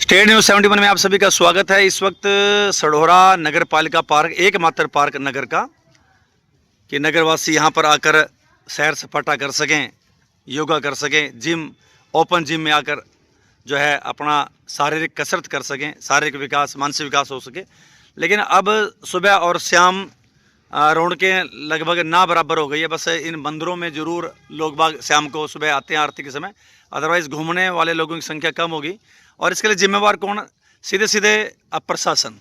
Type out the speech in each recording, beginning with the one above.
State news 71 में आप सभी का स्वागत है। इस वक्त सढौरा नगर पालिका पार्क एकमात्र पार्क नगर का कि नगरवासी यहाँ पर आकर सैर सपाटा कर सकें, योगा कर सकें, जिम ओपन जिम में आकर जो है अपना शारीरिक कसरत कर सकें, शारीरिक विकास मानसिक विकास हो सके। लेकिन अब सुबह और शाम रौनकें लगभग ना बराबर हो गई है। बस इन मंदिरों में ज़रूर लोग बाग शाम को सुबह आते हैं आरती के समय, अदरवाइज़ घूमने वाले लोगों की संख्या कम होगी। और इसके लिए जिम्मेवार कौन? सीधे सीधे अब प्रशासन।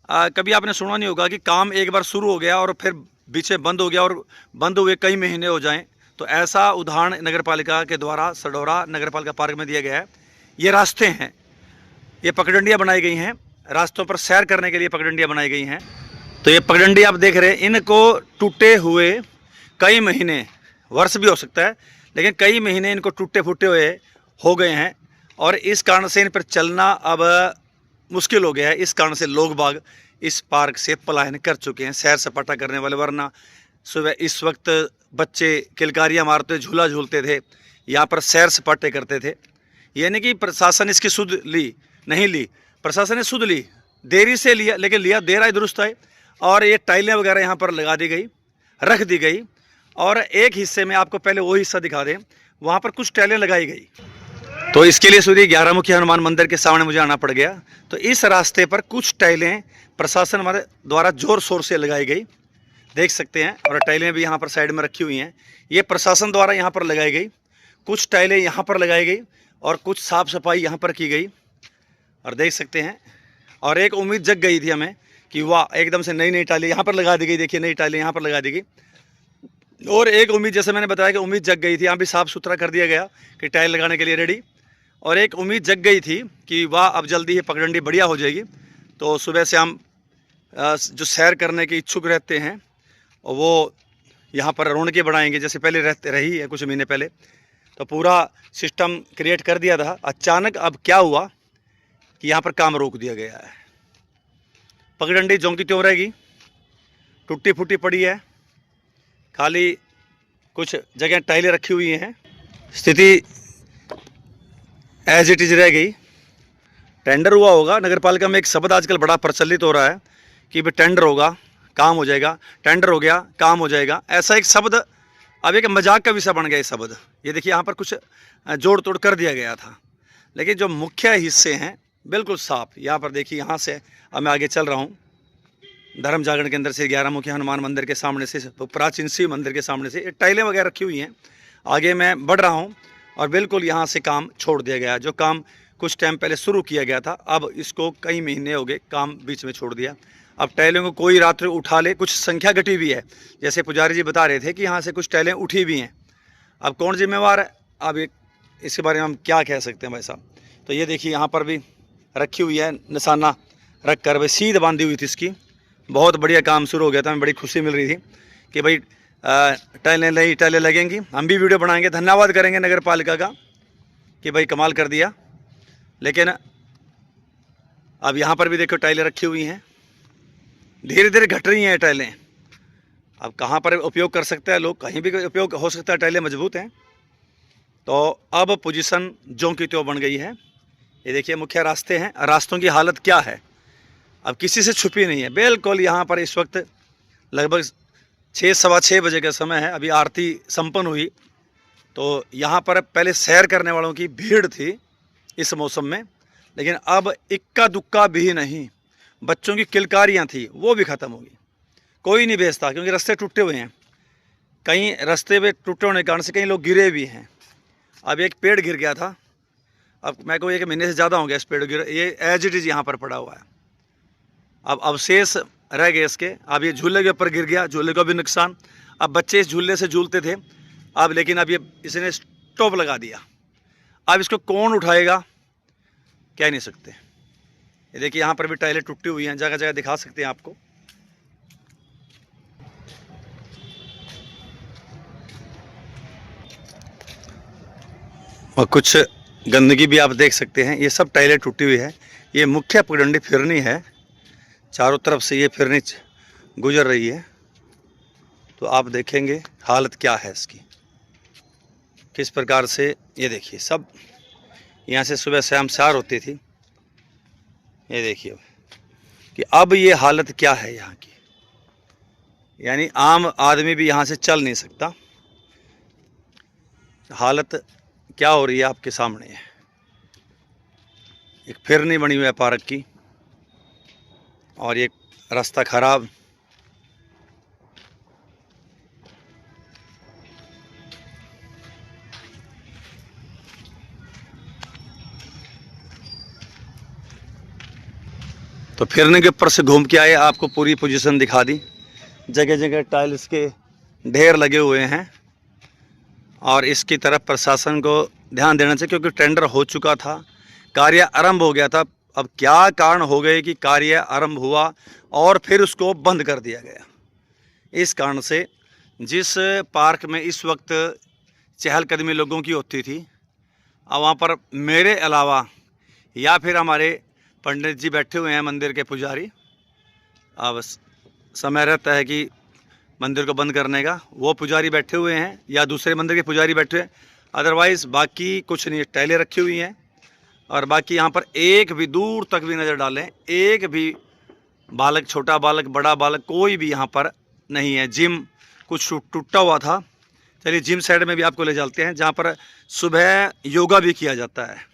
कभी आपने सुना नहीं होगा कि काम एक बार शुरू हो गया और फिर बीच में बंद हो गया और बंद हुए कई महीने हो जाएं। तो ऐसा उदाहरण नगर पालिका के द्वारा सढौरा नगर पालिका पार्क में दिया गया है। ये रास्ते हैं, ये पगडंडियाँ बनाई गई हैं, रास्तों पर सैर करने के लिए पगडंडियाँ बनाई गई हैं। तो ये पगडंडी आप देख रहे हैं, इनको टूटे हुए कई महीने, वर्ष भी हो सकता है, लेकिन कई महीने इनको टूटे फूटे हुए हो गए हैं और इस कारण से इन पर चलना अब मुश्किल हो गया है। इस कारण से लोग बाग इस पार्क से पलायन कर चुके हैं, सैर सपाटा करने वाले। वरना सुबह इस वक्त बच्चे किलकारियाँ मारते झूला झूलते थे, यहाँ पर सैर सपाटे करते थे। यानी कि प्रशासन इसकी सुध नहीं ली, प्रशासन ने सुध ली, देरी से लिया, लेकिन लिया देर आए दुरुस्त आए। और ये टाइलें वगैरह यहाँ पर लगा दी गई, रख दी गई। और एक हिस्से में आपको पहले वो हिस्सा दिखा दें, वहाँ पर कुछ टाइलें लगाई गई। तो इसके लिए सूर्य 11 मुखी हनुमान मंदिर के सामने मुझे आना पड़ गया। तो इस रास्ते पर कुछ टाइलें प्रशासन हमारे द्वारा जोर शोर से लगाई गई, देख सकते हैं। और टाइलें भी यहाँ पर साइड में रखी हुई हैं, ये प्रशासन द्वारा यहाँ पर लगाई गई। कुछ टाइलें यहाँ पर लगाई गई और कुछ साफ़ सफाई यहाँ पर की गई, और देख सकते हैं। और एक उम्मीद जग गई थी हमें कि वाह, एकदम से नई नई टाइलें यहाँ पर लगा दी गई। देखिए, नई टाइलें यहाँ पर लगा दी गई। और एक उम्मीद, जैसे मैंने बताया कि उम्मीद जग गई थी, यहाँ भी साफ़ सुथरा कर दिया गया कि टाइल लगाने के लिए रेडी। और एक उम्मीद जग गई थी कि वाह, अब जल्दी ही पगडंडी बढ़िया हो जाएगी। तो सुबह से हम जो सैर करने के इच्छुक रहते हैं वो यहाँ पर रौनकें बढ़ाएंगे, जैसे पहले रही है कुछ महीने पहले। तो पूरा सिस्टम क्रिएट कर दिया था। अचानक अब क्या हुआ कि यहाँ पर काम रोक दिया गया है। पगडंडी ज्यों की त्यों रहेगी, टूटी फूटी पड़ी है, खाली कुछ जगह टाइलें रखी हुई हैं, स्थिति एज इट इज़ रह गई। टेंडर हुआ होगा नगर पालिका में, एक शब्द आजकल बड़ा प्रचलित हो रहा है कि भाई टेंडर होगा काम हो जाएगा, टेंडर हो गया काम हो जाएगा। ऐसा एक शब्द अब एक मजाक का विषय बन गया ये शब्द। ये देखिए, यहाँ पर कुछ जोड़ तोड़ कर दिया गया था, लेकिन जो मुख्य हिस्से हैं बिल्कुल साफ। यहाँ पर देखिए, यहाँ से अब मैं आगे चल रहा हूँ, धर्म जागरण के अंदर से 11 मुखी हनुमान मंदिर के सामने से, प्राचीन शिव मंदिर के सामने से टाइलें वगैरह रखी हुई हैं। आगे मैं बढ़ रहा हूँ और बिल्कुल यहाँ से काम छोड़ दिया गया। जो काम कुछ टाइम पहले शुरू किया गया था, अब इसको कई महीने हो गए काम बीच में छोड़ दिया। अब टाइलों को कोई रात्रि उठा ले, कुछ संख्या घटी हुई है, जैसे पुजारी जी बता रहे थे कि यहाँ से कुछ टाइलें उठी भी हैं। अब कौन जिम्मेवार है, अब इसके बारे में हम क्या कह सकते हैं भाई साहब। तो ये देखिए, यहाँ पर भी रखी हुई है, निशाना रख कर भाई सीध बांधी हुई थी इसकी। बहुत बढ़िया काम शुरू हो गया था, हमें बड़ी खुशी मिल रही थी कि भाई टाइलें नई टाइलें लगेंगी। हम भी वीडियो बनाएंगे, धन्यवाद करेंगे नगर पालिका का कि भाई कमाल कर दिया। लेकिन अब यहाँ पर भी देखो टाइलें रखी हुई हैं, धीरे धीरे घट रही हैं टाइलें। अब कहाँ पर उपयोग कर सकते हैं लोग, कहीं भी उपयोग हो सकता है, टाइलें मजबूत हैं। तो अब पोजीशन ज्यों की त्यों बन गई है। ये देखिए, मुख्य रास्ते हैं, रास्तों की हालत क्या है अब किसी से छुपी नहीं है। बिल्कुल यहाँ पर इस वक्त लगभग 6 सवा 6 बजे का समय है, अभी आरती संपन्न हुई। तो यहाँ पर पहले सैर करने वालों की भीड़ थी इस मौसम में, लेकिन अब इक्का दुक्का भी नहीं। बच्चों की किलकारियाँ थी, वो भी ख़त्म हो गई, कोई नहीं भेजता, क्योंकि रास्ते टूटे हुए हैं। कहीं रास्ते में टूटे होने के कारण से कई लोग गिरे भी हैं। अब एक पेड़ गिर गया था, अब मैं को 1 महीने से ज़्यादा हो गया इस पेड़ गिर, ये एज इट इज़ यहाँ पर पड़ा हुआ है। अब अवशेष रह गए इसके। अब ये झूले के ऊपर गिर गया, झूले का भी नुकसान। अब बच्चे इस झूले से झूलते थे, अब लेकिन अब ये इसने स्टॉप लगा दिया। अब इसको कौन उठाएगा, कह नहीं सकते। ये देखिए, यहाँ पर भी टाइलें टूटी हुई हैं, जगह जगह दिखा सकते हैं आपको। और कुछ गंदगी भी आप देख सकते हैं, ये सब टाइलें टूटी हुई है। ये मुख्य पगडंडी फिरनी है, चारों तरफ से ये फिरनी गुजर रही है। तो आप देखेंगे हालत क्या है इसकी, किस प्रकार से। ये देखिए, सब यहाँ से सुबह शाम सैर होती थी, ये देखिए कि अब ये हालत क्या है यहाँ की, यानी आम आदमी भी यहाँ से चल नहीं सकता। हालत क्या हो रही है आपके सामने है। एक फिरनी बनी हुई है पार्क की, और ये रास्ता खराब। तो फिरने के ऊपर से घूम के आए, आपको पूरी पोजीशन दिखा दी। जगह जगह टाइल्स के ढेर लगे हुए हैं, और इसकी तरफ प्रशासन को ध्यान देना चाहिए, क्योंकि टेंडर हो चुका था, कार्य आरंभ हो गया था। अब क्या कारण हो गए कि कार्य आरंभ हुआ और फिर उसको बंद कर दिया गया। इस कारण से जिस पार्क में इस वक्त चहलकदमी लोगों की होती थी, अब वहाँ पर मेरे अलावा या फिर हमारे पंडित जी बैठे हुए हैं, मंदिर के पुजारी। अब समय रहता है कि मंदिर को बंद करने का, वो पुजारी बैठे हुए हैं या दूसरे मंदिर के पुजारी बैठे हैं। अदरवाइज़ बाकी कुछ नहीं, टाइलें रखी हुई हैं। और बाकी यहाँ पर एक भी दूर तक भी नज़र डालें, एक भी बालक, छोटा बालक, बड़ा बालक, कोई भी यहाँ पर नहीं है। जिम कुछ टूटा हुआ था। चलिए जिम साइड में भी आपको ले चलते हैं, जहाँ पर सुबह योगा भी किया जाता है।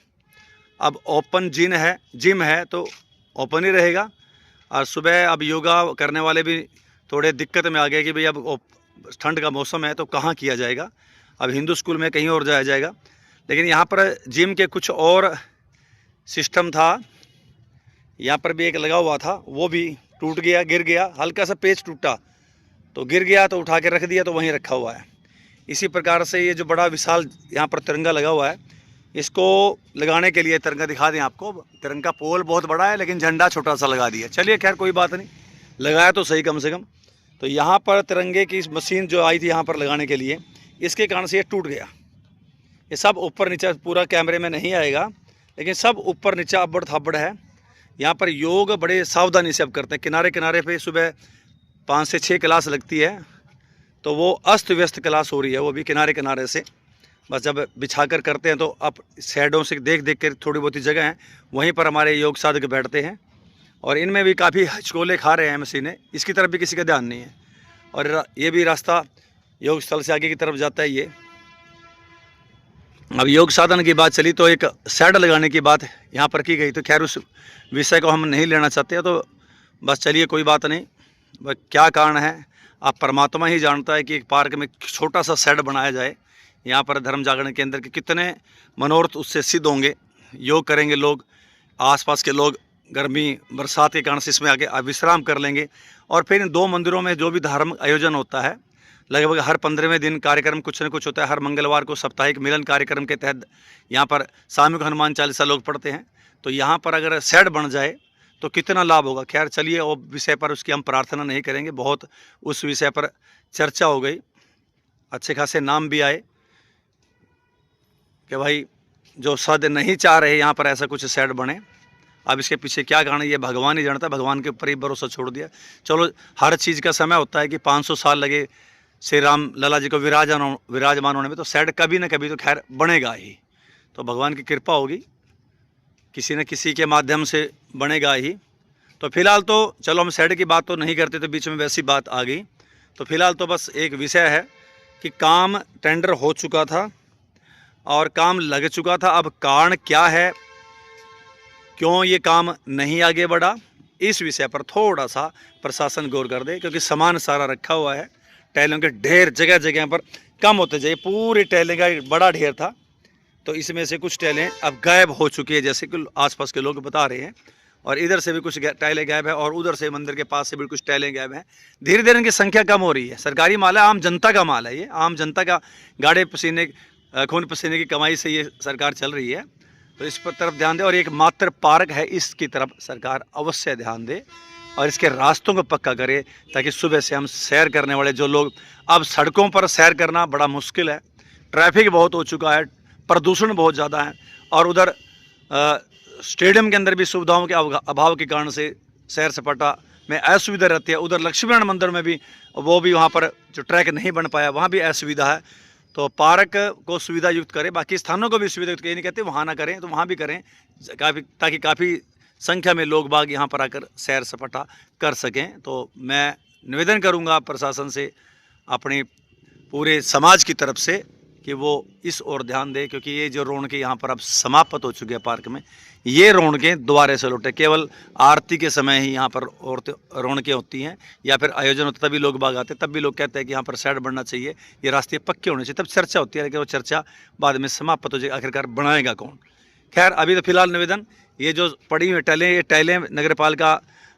अब ओपन जिम है तो ओपन ही रहेगा, और सुबह अब योगा करने वाले भी थोड़े दिक्कत में आ गए कि भाई अब ठंड का मौसम है तो कहाँ किया जाएगा। अब हिंदू स्कूल में कहीं और जाया जाएगा। लेकिन यहाँ पर जिम के कुछ और सिस्टम था, यहाँ पर भी एक लगा हुआ था, वो भी टूट गया, गिर गया। हल्का सा पेच टूटा तो गिर गया, तो उठा के रख दिया, तो वहीं रखा हुआ है। इसी प्रकार से ये जो बड़ा विशाल यहाँ पर तिरंगा लगा हुआ है, इसको लगाने के लिए तिरंगा दिखा दें आपको। तिरंगा पोल बहुत बड़ा है, लेकिन झंडा छोटा सा लगा दिया। चलिए खैर कोई बात नहीं, लगाया तो सही कम से कम। तो यहाँ पर तिरंगे की मशीन जो आई थी यहाँ पर लगाने के लिए, इसके कारण से ये टूट गया। ये सब ऊपर नीचे, पूरा कैमरे में नहीं आएगा, लेकिन सब ऊपर नीचे अब्बड़ थाबड़ है। यहाँ पर योग बड़े सावधानी से अब करते हैं। किनारे किनारे पे सुबह 5 से 6 क्लास लगती है, तो वो अस्त व्यस्त क्लास हो रही है, वो भी किनारे किनारे से। बस जब बिछा कर करते हैं तो अब साइडों से देख देख कर थोड़ी बहुत ही जगह है, वहीं पर हमारे योग साधक बैठते हैं। और इनमें भी काफ़ी हचकोले खा रहे हैं मशीनें, इसकी तरफ भी किसी का ध्यान नहीं है। और ये भी रास्ता योग स्थल से आगे की तरफ जाता है ये। अब योग साधन की बात चली तो एक शेड लगाने की बात यहाँ पर की गई, तो खैर उस विषय को हम नहीं लेना चाहते हैं, तो बस चलिए कोई बात नहीं। वह क्या कारण है आप परमात्मा ही जानता है कि एक पार्क में छोटा सा शेड बनाया जाए। यहाँ पर धर्म जागरण केंद्र के कितने मनोरथ उससे सिद्ध होंगे। योग करेंगे लोग, आसपास के लोग गर्मी बरसात के कारण से इसमें आके विश्राम कर लेंगे। और फिर इन 2 मंदिरों में जो भी धार्मिक आयोजन होता है, लगभग हर 15वें दिन कार्यक्रम कुछ न कुछ होता है। हर मंगलवार को साप्ताहिक मिलन कार्यक्रम के तहत यहाँ पर सामूहिक हनुमान चालीसा लोग पढ़ते हैं। तो यहाँ पर अगर शेड बन जाए तो कितना लाभ होगा। खैर चलिए, वो विषय पर उसकी हम प्रार्थना नहीं करेंगे। बहुत उस विषय पर चर्चा हो गई, अच्छे खासे नाम भी आए कि भाई जो सद नहीं चाह रहे यहाँ पर ऐसा कुछ शेड बने। अब इसके पीछे क्या कारण है ये भगवान ही जानता है, भगवान के ऊपर ही भरोसा छोड़ दिया। चलो हर चीज़ का समय होता है कि 500 साल लगे श्री राम लला जी को विराजमान होने में, तो शेड कभी ना कभी तो खैर बनेगा ही। तो भगवान की कृपा होगी, किसी न किसी के माध्यम से बनेगा ही। तो फिलहाल तो चलो हम शेड की बात तो नहीं करते, तो बीच में वैसी बात आ गई। तो फिलहाल तो बस एक विषय है कि काम टेंडर हो चुका था और काम लग चुका था। अब कारण क्या है, क्यों ये काम नहीं आगे बढ़ा, इस विषय पर थोड़ा सा प्रशासन गौर कर दे। क्योंकि सामान सारा रखा हुआ है, टाइलों के ढेर जगह जगह पर कम होते जाइए। पूरी टाइलें का एक बड़ा ढेर था, तो इसमें से कुछ टाइलें अब गायब हो चुकी है, जैसे कि आसपास के लोग बता रहे हैं। और इधर से भी कुछ टाइलें गायब है, और उधर से मंदिर के पास से भी कुछ टाइलें गायब हैं। धीरे धीरे इनकी संख्या कम हो रही है। सरकारी माल है, आम जनता का माल है, ये आम जनता का गाड़े पसीने खून पसीने की कमाई से ये सरकार चल रही है। तो इस पर तरफ ध्यान दे, और एक मात्र पार्क है, इसकी तरफ सरकार अवश्य ध्यान दे और इसके रास्तों को पक्का करे, ताकि सुबह से हम सैर करने वाले जो लोग, अब सड़कों पर सैर करना बड़ा मुश्किल है। ट्रैफिक बहुत हो चुका है, प्रदूषण बहुत ज़्यादा है, और उधर स्टेडियम के अंदर भी सुविधाओं के अभाव के कारण से सैर सपाटा में असुविधा रहती है। उधर लक्ष्मीनारायण मंदिर में भी वो भी वहाँ पर जो ट्रैक नहीं बन पाया, वहाँ भी असुविधा है। तो पार्क को सुविधा युक्त करें, बाकी स्थानों को भी सुविधा युक्त, ये नहीं कहते वहाँ ना करें, तो वहाँ भी करें काफ़ी, ताकि काफ़ी संख्या में लोग बाग यहाँ पर आकर सैर सपाटा कर सकें। तो मैं निवेदन करूँगा प्रशासन से, अपने पूरे समाज की तरफ से, कि वो इस ओर ध्यान दे, क्योंकि ये जो रौनकें यहाँ पर अब समाप्त हो चुके हैं पार्क में, ये रौनकें दोबारा से लौटे। केवल आरती के समय ही यहाँ पर रौनकें होती हैं, या फिर आयोजन होता तभी लोग बाग आते, तब भी लोग कहते हैं कि यहाँ पर साइड बनना चाहिए, ये रास्ते पक्के होने चाहिए, तब चर्चा होती है। लेकिन वो चर्चा बाद में समाप्त हो जाएगी, आखिरकार बनाएगा कौन। खैर अभी तो फिलहाल निवेदन, ये जो पड़ी हुई टाइलें, ये टाइलें नगर पालिका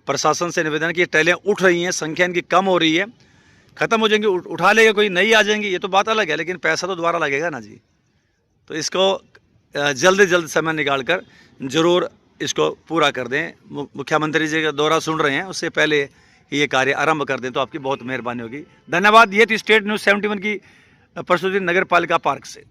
प्रशासन से निवेदन कि ये टाइलें उठ रही हैं, संख्या इनकी कम हो रही है, ख़त्म हो जाएंगी, उठा लेगा कोई, नई आ जाएंगी, ये तो बात अलग है, लेकिन पैसा तो दोबारा लगेगा ना जी। तो इसको जल्द से जल्द समय निकाल कर ज़रूर इसको पूरा कर दें। मुख्यमंत्री जी का दौरा सुन रहे हैं, उससे पहले ये कार्य आरंभ कर दें तो आपकी बहुत मेहरबानी होगी। धन्यवाद। ये थी स्टेट न्यूज़ 71 की प्रस्तुति नगर पालिका पार्क से।